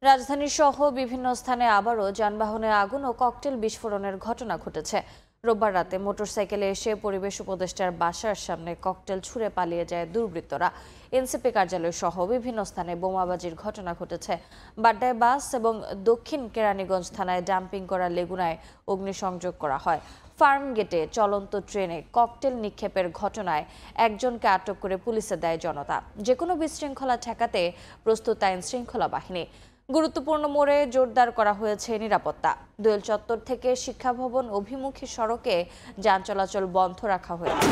রাজধানী সহ বিভিন্ন স্থানে আবারও যানবাহনে আগুন ও ককটেল বিস্ফোরণের ঘটনা ঘটেছে। রোববার রাতে মোটরসাইকেলে এসে পরিবেশ উপদেষ্টার বাসার সামনে ককটেল ছুঁড়ে পালিয়ে যায় দুর্বৃত্তরা। এনসিপি কার্যালয় সহ বিভিন্ন স্থানে বোমাবাজির ঘটনা ঘটেছে। বাড্ডায় বাস এবং দক্ষিণ কেরানীগঞ্জ থানায় ডাম্পিং করা লেগুনায় অগ্নিসংযোগ করা হয়। ফার্ম গেটে চলন্ত ট্রেনে ককটেল নিক্ষেপের ঘটনায় একজনকে আটক করে পুলিশে দেয় জনতা। যেকোনো বিশৃঙ্খলা ঠেকাতে প্রস্তুত আইন শৃঙ্খলা বাহিনী। গুরুত্বপূর্ণ মোড়ে জোরদার করা হয়েছে নিরাপত্তা। দোয়েল চত্বর থেকে শিক্ষা ভবন অভিমুখী সড়কে যান চলাচল বন্ধ রাখা হয়েছে।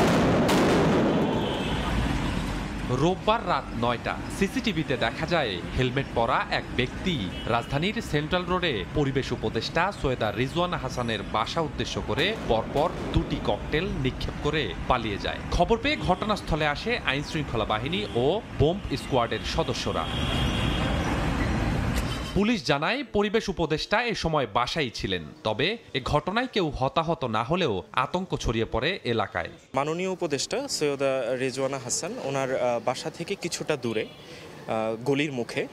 রোববার রাত ৯টা সিসিটিভিতে দেখা যায় হেলমেট পরা এক ব্যক্তি রাজধানীর সেন্ট্রাল রোডে পরিবেশ উপদেষ্টা সৈয়দা রিজওয়ানা হাসানের বাসা উদ্দেশ্য করে পরপর দুটি ককটেল নিক্ষেপ করে পালিয়ে যায়। খবর পেয়ে ঘটনাস্থলে আসে আইন শৃঙ্খলা বাহিনী ও বোম্ব স্কোয়াডের সদস্যরা। পুলিশ জানায় পরিবেশ উপদেষ্টা এ সময় বাসায় ছিলেন, তবে এ ঘটনায় কেউ হতাহত না হলেও আতঙ্ক ছড়িয়ে পড়ে এলাকায়। মাননীয় উপদেষ্টা সৈয়দা রিজওয়ানা হাসান ওনার বাসা থেকে কিছুটা দূরে গলির মুখে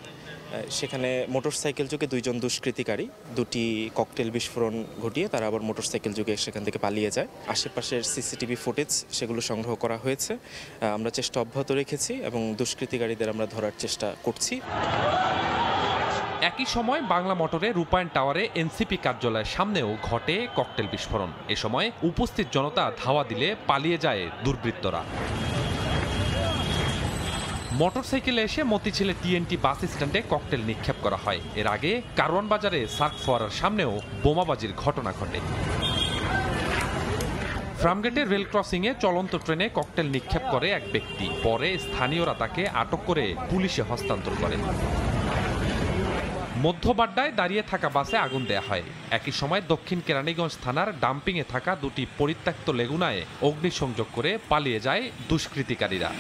সেখানে মোটরসাইকেল যোগে দুইজন দুষ্কৃতিকারী দুটি ককটেল বিস্ফোরণ ঘটিয়ে তারা আবার মোটরসাইকেল যোগে সেখান থেকে পালিয়ে যায়। আশেপাশের সিসিটিভি ফুটেজ সেগুলো সংগ্রহ করা হয়েছে। আমরা চেষ্টা অব্যাহত রেখেছি এবং দুষ্কৃতিকারীদের আমরা ধরার চেষ্টা করছি। একই সময় বাংলা মোটরে রূপায়ণ টাওয়ারে এনসিপি কার্যালয়ের সামনেও ঘটে ককটেল বিস্ফোরণ। এ সময় উপস্থিত জনতা ধাওয়া দিলে পালিয়ে যায় দুর্বৃত্তরা। মোটরসাইকেলে এসে মতিঝিলে টিএনটি বাস স্ট্যান্ডে ককটেল নিক্ষেপ করা হয়। এর আগে কারওয়ান বাজারে সার্ক ফোয়ারার সামনেও বোমাবাজির ঘটনা ঘটে। ফার্মগেটের রেল ক্রসিংয়ে চলন্ত ট্রেনে ককটেল নিক্ষেপ করে এক ব্যক্তি, পরে স্থানীয়রা তাকে আটক করে পুলিশে হস্তান্তর করেন। মধ্য বাড্ডায় দাঁড়িয়ে থাকা বাসে আগুন দেয়া হয়। একই সময় দক্ষিণ কেরানীগঞ্জ থানার ডাম্পিংয়ে থাকা দুটি পরিত্যক্ত লেগুনায় অগ্নিসংযোগ করে পালিয়ে যায় দুষ্কৃতিকারীরা।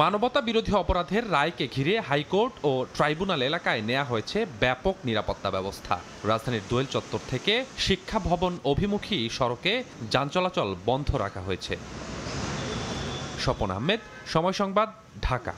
মানবতা বিরোধী অপরাধের রায়কে ঘিরে হাইকোর্ট ও ট্রাইব্যুনাল এলাকায় নেওয়া হয়েছে ব্যাপক নিরাপত্তা ব্যবস্থা। রাজধানীর দোয়েল চত্বর থেকে শিক্ষা ভবন অভিমুখী সড়কে যান চলাচল বন্ধ রাখা হয়েছে। স্বপন আহমেদ, সময় সংবাদ, ঢাকা।